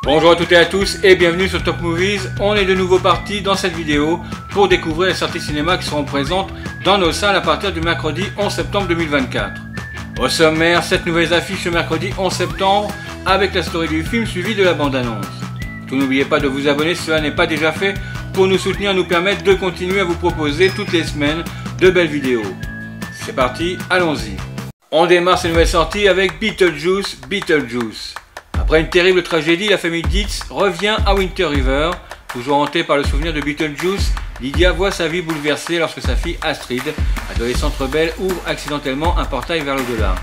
Bonjour à toutes et à tous et bienvenue sur Top Movies. On est de nouveau parti dans cette vidéo pour découvrir les sorties cinéma qui seront présentes dans nos salles à partir du mercredi 11 septembre 2024. Au sommaire, 7 nouvelles affiches le mercredi 11 septembre avec la story du film suivie de la bande-annonce. Tout n'oubliez pas de vous abonner si cela n'est pas déjà fait pour nous soutenir et nous permettre de continuer à vous proposer toutes les semaines de belles vidéos. C'est parti, allons-y. On démarre ces nouvelles sorties avec Beetlejuice. Après une terrible tragédie, la famille Dietz revient à Winter River. Toujours hantée par le souvenir de Beetlejuice, Lydia voit sa vie bouleversée lorsque sa fille Astrid, adolescente rebelle, ouvre accidentellement un portail vers l'au-delà.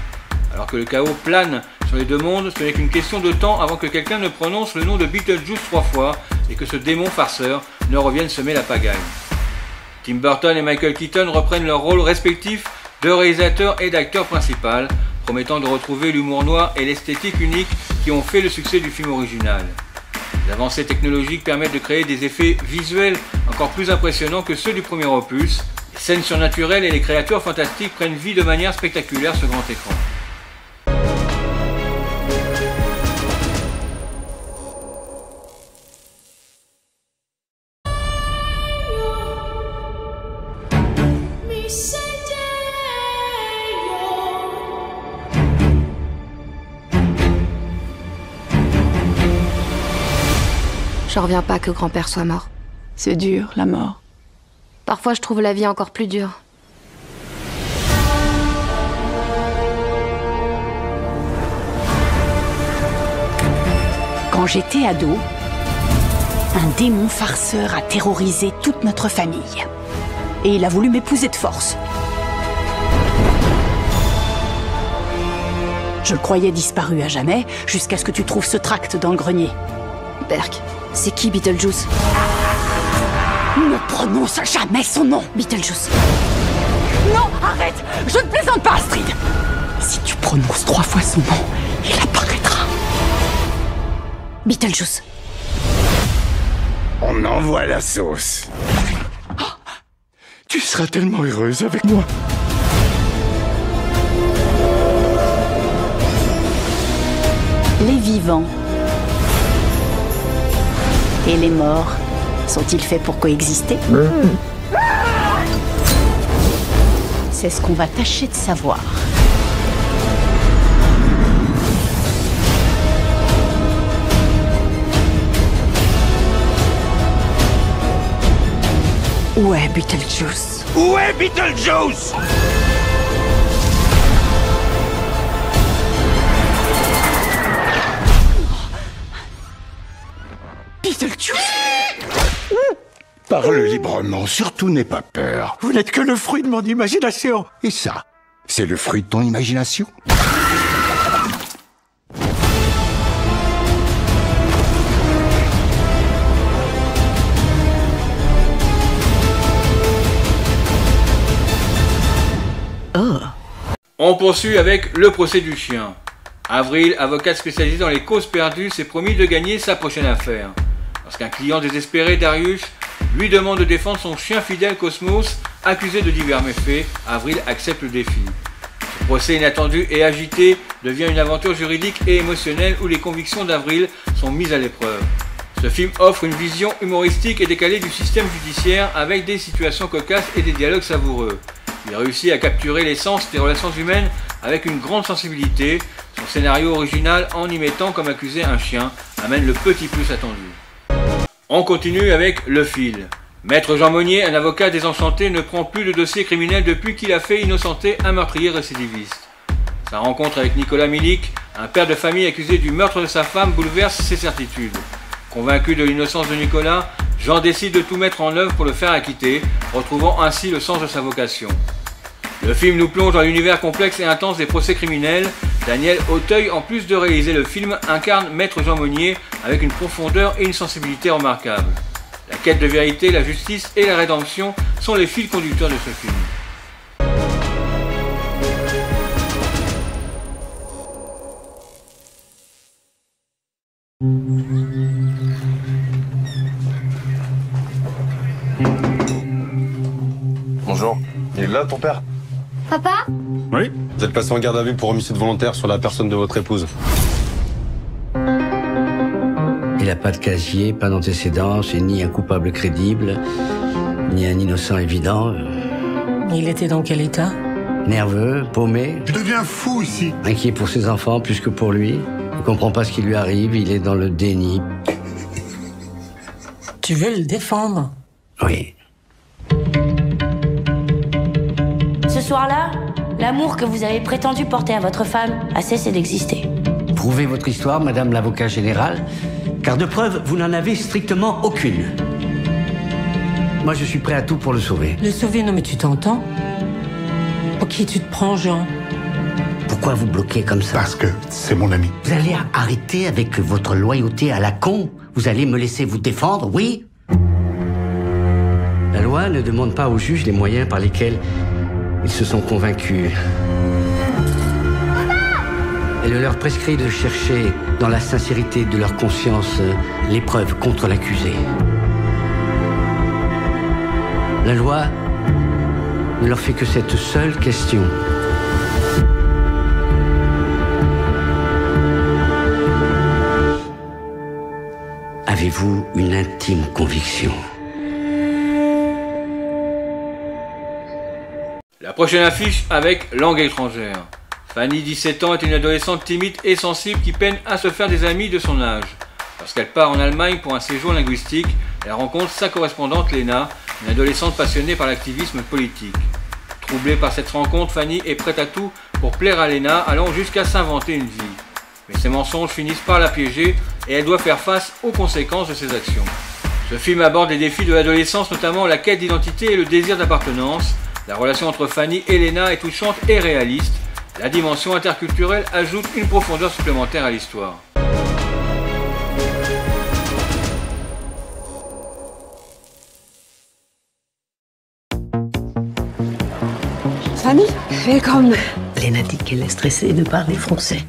Alors que le chaos plane sur les deux mondes, ce n'est qu'une question de temps avant que quelqu'un ne prononce le nom de Beetlejuice 3 fois et que ce démon farceur ne revienne semer la pagaille. Tim Burton et Michael Keaton reprennent leurs rôles respectifs de réalisateur et d'acteur principal, promettant de retrouver l'humour noir et l'esthétique unique qui ont fait le succès du film original. Les avancées technologiques permettent de créer des effets visuels encore plus impressionnants que ceux du premier opus. Les scènes surnaturelles et les créatures fantastiques prennent vie de manière spectaculaire sur grand écran. J'en reviens pas que grand-père soit mort. C'est dur, la mort. Parfois, je trouve la vie encore plus dure. Quand j'étais ado, un démon farceur a terrorisé toute notre famille. Et il a voulu m'épouser de force. Je le croyais disparu à jamais, jusqu'à ce que tu trouves ce tract dans le grenier. Berk, c'est qui Beetlejuice? Ne prononce jamais son nom. Beetlejuice. Non, arrête! Je ne plaisante pas, Astrid! Si tu prononces 3 fois son nom, il apparaîtra. Beetlejuice. On envoie la sauce. Oh, tu seras tellement heureuse avec moi. Les vivants et les morts sont-ils faits pour coexister? C'est ce qu'on va tâcher de savoir. Où est Beetlejuice? Où est Beetlejuice? Beetlejuice? Parle librement, surtout n'aie pas peur. Vous n'êtes que le fruit de mon imagination. Et ça, c'est le fruit de ton imagination? Oh. On poursuit avec le procès du chien. Avril, avocate spécialisée dans les causes perdues, s'est promis de gagner sa prochaine affaire. Lorsqu'un client désespéré, Darius, lui demande de défendre son chien fidèle Cosmos, accusé de divers méfaits, Avril accepte le défi. Ce procès inattendu et agité devient une aventure juridique et émotionnelle où les convictions d'Avril sont mises à l'épreuve. Ce film offre une vision humoristique et décalée du système judiciaire avec des situations cocasses et des dialogues savoureux. Il réussit à capturer l'essence des relations humaines avec une grande sensibilité. Son scénario original, en y mettant comme accusé un chien, amène le petit plus attendu. On continue avec Le Fil. Maître Jean Monnier, un avocat désenchanté, ne prend plus de dossier criminel depuis qu'il a fait innocenter un meurtrier récidiviste. Sa rencontre avec Nicolas Milik, un père de famille accusé du meurtre de sa femme, bouleverse ses certitudes. Convaincu de l'innocence de Nicolas, Jean décide de tout mettre en œuvre pour le faire acquitter, retrouvant ainsi le sens de sa vocation. Le film nous plonge dans l'univers complexe et intense des procès criminels. Daniel Auteuil, en plus de réaliser le film, incarne Maître Jean Monnier avec une profondeur et une sensibilité remarquables. La quête de vérité, la justice et la rédemption sont les fils conducteurs de ce film. Bonjour. Il est là, ton père? Papa? Oui. Vous êtes placé en garde à vue pour homicide volontaire sur la personne de votre épouse. Il n'a pas de casier, pas d'antécédents, c'est ni un coupable crédible, ni un innocent évident. Il était dans quel état? Nerveux, paumé. Je deviens fou ici. Inquiet pour ses enfants plus que pour lui. Il ne comprend pas ce qui lui arrive, il est dans le déni. Tu veux le défendre? Oui. Ce soir-là, l'amour que vous avez prétendu porter à votre femme a cessé d'exister. Prouvez votre histoire, madame l'avocat général, car de preuves, vous n'en avez strictement aucune. Moi, je suis prêt à tout pour le sauver. Le sauver? Non mais tu t'entends? Pour qui tu te prends, Jean? Pourquoi vous bloquez comme ça? Parce que c'est mon ami. Vous allez arrêter avec votre loyauté à la con? Vous allez me laisser vous défendre, oui? La loi ne demande pas aux juges les moyens par lesquels ils se sont convaincus. Elle leur prescrit de chercher, dans la sincérité de leur conscience, les preuves contre l'accusé. La loi ne leur fait que cette seule question. Avez-vous une intime conviction? La prochaine affiche avec Langue étrangère. Fanny, 17 ans, est une adolescente timide et sensible qui peine à se faire des amis de son âge. Lorsqu'elle part en Allemagne pour un séjour linguistique, elle rencontre sa correspondante Lena, une adolescente passionnée par l'activisme politique. Troublée par cette rencontre, Fanny est prête à tout pour plaire à Lena, allant jusqu'à s'inventer une vie. Mais ses mensonges finissent par la piéger et elle doit faire face aux conséquences de ses actions. Ce film aborde les défis de l'adolescence, notamment la quête d'identité et le désir d'appartenance. La relation entre Fanny et Lena est touchante et réaliste. La dimension interculturelle ajoute une profondeur supplémentaire à l'histoire. Fanny, willkommen. Lena dit qu'elle est stressée de parler français.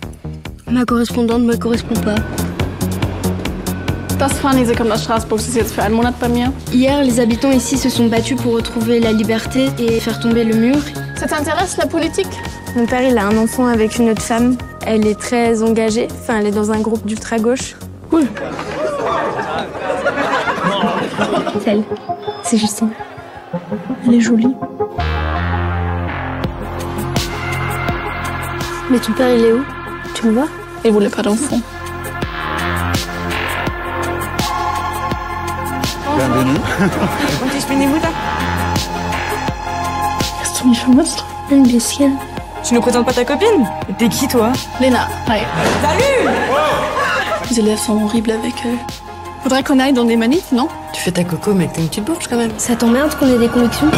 Ma correspondante ne me correspond pas. Das Fanny, sie kommt aus Straßburg, sie ist jetzt für einen Monat bei mir. Hier, les habitants ici se sont battus pour retrouver la liberté et faire tomber le mur. Ça t'intéresse, la politique? Mon père, il a un enfant avec une autre femme. Elle est très engagée. Enfin, elle est dans un groupe d'ultra-gauche. Cool. Celle, c'est Justine. Elle est jolie. Mais ton père, il est où? Tu le vois? Il voulait pas d'enfant. Bienvenue. Und ich bin die Mutter. Hast du mich vermisst? Ein bisschen. Tu ne présentes pas ta copine? T'es qui, toi? Lena, hi. Salut! Les élèves sont horribles avec eux. Faudrait qu'on aille dans des manifs, non? Tu fais ta coco, mais t'es une petite bourge quand même. Ça t'emmerde qu'on ait des convictions?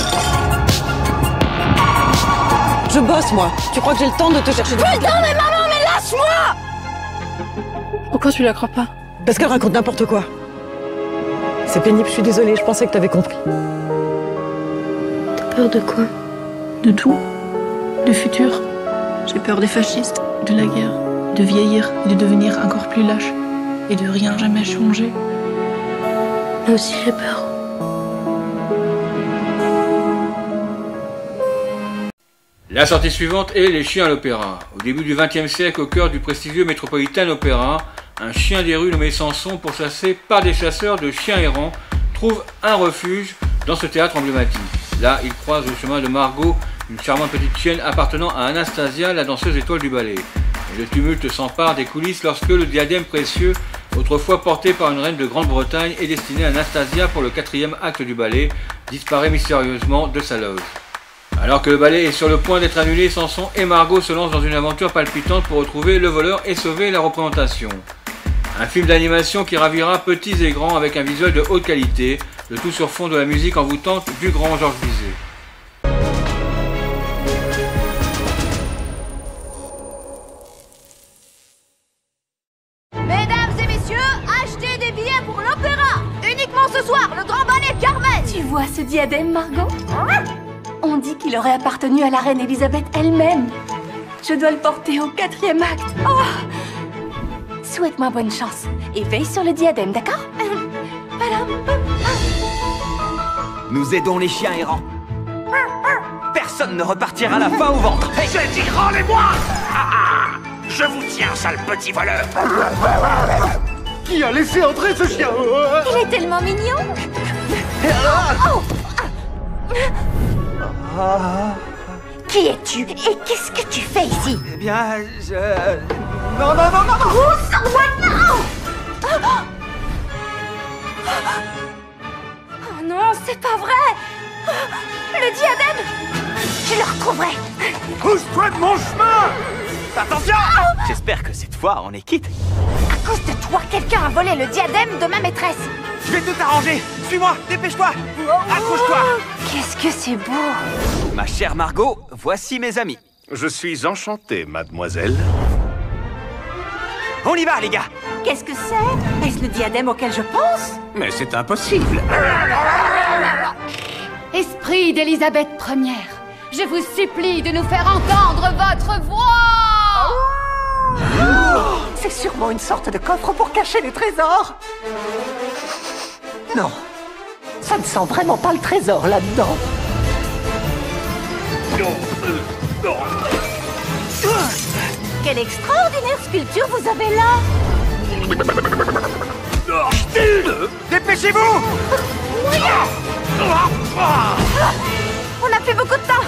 Je bosse, moi. Tu crois que j'ai le temps de te chercher des... Putain, mais maman, mais lâche-moi! Pourquoi tu la crois pas? Parce qu'elle raconte n'importe quoi. C'est pénible, je suis désolée, je pensais que t'avais compris. T'as peur de quoi? De tout. Du futur. J'ai peur des fascistes, de la guerre, de vieillir et de devenir encore plus lâche. Et de rien jamais changer. Moi aussi j'ai peur. La sortie suivante est Les chiens à l'opéra. Au début du XXe siècle, au cœur du prestigieux Metropolitan Opera, un chien des rues nommé Samson, pourchassé par des chasseurs de chiens errants, trouve un refuge dans ce théâtre emblématique. Là, il croise le chemin de Margot, une charmante petite chienne appartenant à Anastasia, la danseuse étoile du ballet. Et le tumulte s'empare des coulisses lorsque le diadème précieux, autrefois porté par une reine de Grande-Bretagne et destiné à Anastasia pour le 4e acte du ballet, disparaît mystérieusement de sa loge. Alors que le ballet est sur le point d'être annulé, Samson et Margot se lancent dans une aventure palpitante pour retrouver le voleur et sauver la représentation. Un film d'animation qui ravira petits et grands avec un visuel de haute qualité, le tout sur fond de la musique envoûtante du grand Georges Bizet. Mesdames et messieurs, achetez des billets pour l'opéra! Uniquement ce soir, le grand ballet Carmen! Tu vois ce diadème, Margot? On dit qu'il aurait appartenu à la reine Elisabeth elle-même. Je dois le porter au 4e acte. Oh! Souhaite-moi bonne chance et veille sur le diadème, d'accord? Nous aidons les chiens errants. Personne ne repartira la faim au ventre. Hey. C'est dit, rendez-moi! Je vous tiens, sale petit voleur! Qui a laissé entrer ce chien? Il est tellement mignon. Qui es-tu et qu'est-ce que tu fais ici? Eh bien, je... Non, non, non, non, non. Oh, sors-moi maintenant! Oh non, c'est pas vrai! Le diadème! Je le retrouverai! Pousse-toi de mon chemin! Attention! J'espère que cette fois, on est quitte. À cause de toi, quelqu'un a volé le diadème de ma maîtresse! Je vais tout arranger. Suis-moi, dépêche-toi. Accroche-toi. Qu'est-ce que c'est beau! Ma chère Margot, voici mes amis. Je suis enchanté, mademoiselle. On y va, les gars. Qu'est-ce que c'est? Est-ce le diadème auquel je pense? Mais c'est impossible. Esprit d'Élisabeth Ière, je vous supplie de nous faire entendre votre voix! C'est sûrement une sorte de coffre pour cacher les trésors. Non, ça ne sent vraiment pas le trésor là-dedans. Quelle extraordinaire sculpture vous avez là! Dépêchez-vous! On n'a plus beaucoup de temps!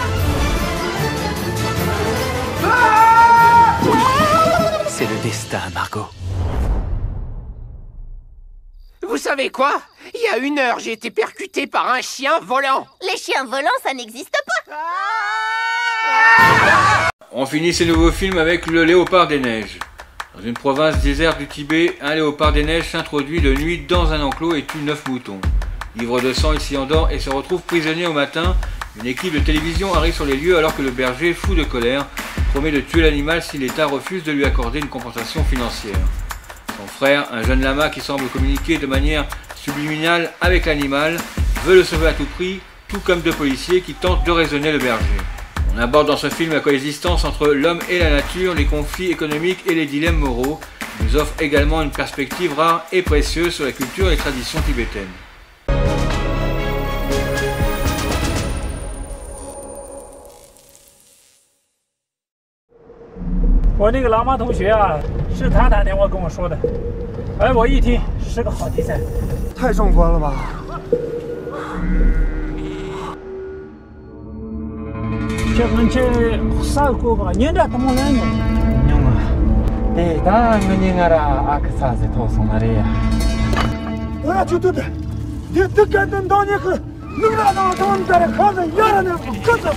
C'est le destin, Margot. Vous savez quoi? Il y a 1 heure, j'ai été percuté par un chien volant. Les chiens volants, ça n'existe pas! On finit ces nouveaux films avec le léopard des neiges. Dans une province déserte du Tibet, un léopard des neiges s'introduit de nuit dans un enclos et tue 9 moutons. Ivre de sang, il s'y endort et se retrouve prisonnier au matin. Une équipe de télévision arrive sur les lieux alors que le berger, fou de colère, promet de tuer l'animal si l'État refuse de lui accorder une compensation financière. Son frère, un jeune lama qui semble communiquer de manière subliminale avec l'animal, veut le sauver à tout prix, tout comme 2 policiers qui tentent de raisonner le berger. On aborde dans ce film la coexistence entre l'homme et la nature, les conflits économiques et les dilemmes moraux. Il nous offre également une perspective rare et précieuse sur la culture et les traditions tibétaines.我那个喇嘛同学啊，是他打电话跟我说的，哎，我一听是个好题材，太壮观了吧！这跟这啥过吧，人家怎么来呢？娘啊，对，当你那个阿克萨斯头送来的呀。啊，就对的，这干等到那个，能让他们在这孩子养了那个子。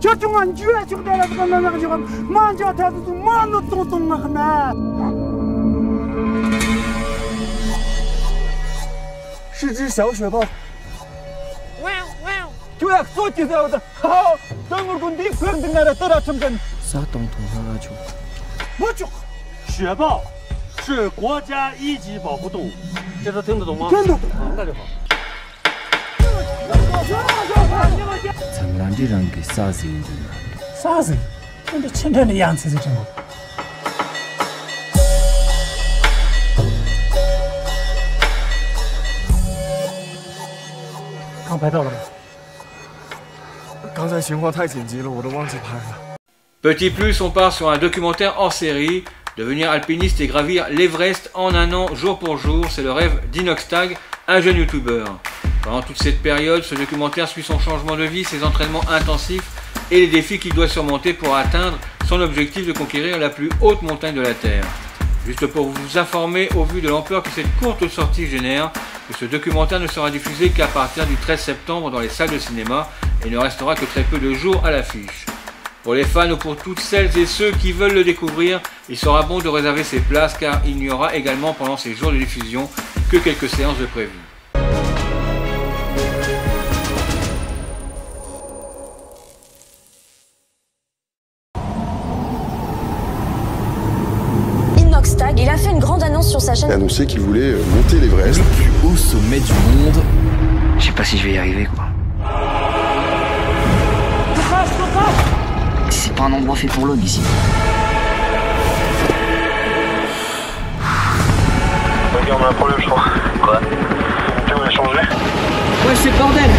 저 중간 주에 중대라 그러면 나가 지금 만져 타도 만도 똥똥 나가나. 是只小雪豹。조약 쏘지세요다. 하하, 땅을 군디 그런데 나라 떨어졌던. 啥东土啥球？我就雪豹是国家1级保护动物，这都听得懂吗？听得懂。那就好。 장난이란 게 싸지. 싸지? 근데 천천히 양치지 좀. 刚拍到了吗？刚才情况太紧急了，我都忘记拍了。 Petit plus, on part sur un documentaire en série. Devenir alpiniste et gravir l'Everest en 1 an, jour pour jour, c'est le rêve d'Inoxtag, un jeune youtubeur. Pendant toute cette période, ce documentaire suit son changement de vie, ses entraînements intensifs et les défis qu'il doit surmonter pour atteindre son objectif de conquérir la plus haute montagne de la Terre. Juste pour vous informer, au vu de l'ampleur que cette courte sortie génère, que ce documentaire ne sera diffusé qu'à partir du 13 septembre dans les salles de cinéma et ne restera que très peu de jours à l'affiche. Pour les fans ou pour toutes celles et ceux qui veulent le découvrir, il sera bon de réserver ses places car il n'y aura également pendant ces jours de diffusion que quelques séances de prévues. Inoxtag, il a fait une grande annonce sur sa chaîne. Il a annoncé qu'il voulait monter l'Everest. Le plus haut sommet du monde. Je sais pas si je vais y arriver, quoi. C'est pas un endroit fait pour l'homme ici. Regarde, on a un problème, je crois. Quoi? On a changé. Ouais, c'est le bordel.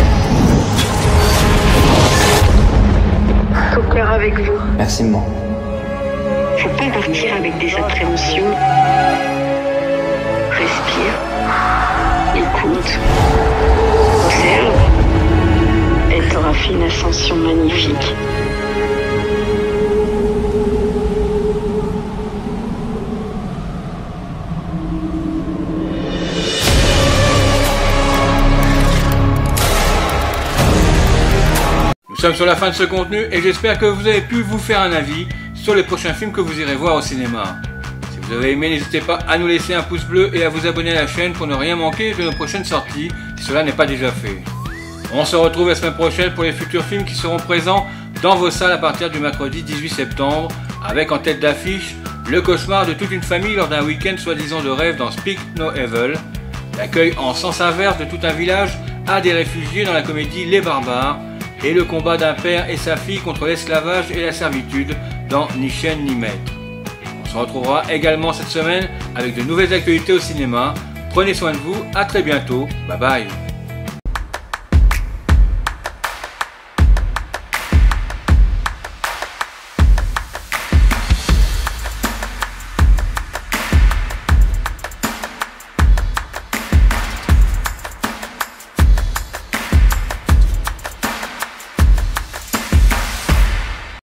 Au cœur avec vous. Merci, maman. Faut pas partir avec des appréhensions. Respire. Écoute. Observe. Et t'auras fait une ascension magnifique. Nous sommes sur la fin de ce contenu et j'espère que vous avez pu vous faire un avis sur les prochains films que vous irez voir au cinéma. Si vous avez aimé, n'hésitez pas à nous laisser un pouce bleu et à vous abonner à la chaîne pour ne rien manquer de nos prochaines sorties si cela n'est pas déjà fait. On se retrouve la semaine prochaine pour les futurs films qui seront présents dans vos salles à partir du mercredi 18 septembre avec en tête d'affiche le cauchemar de toute une famille lors d'un week-end soi-disant de rêve dans Speak No Evil, l'accueil en sens inverse de tout un village à des réfugiés dans la comédie Les Barbares, et le combat d'un père et sa fille contre l'esclavage et la servitude dans Ni chaîne ni maître. On se retrouvera également cette semaine avec de nouvelles actualités au cinéma. Prenez soin de vous, à très bientôt, bye bye.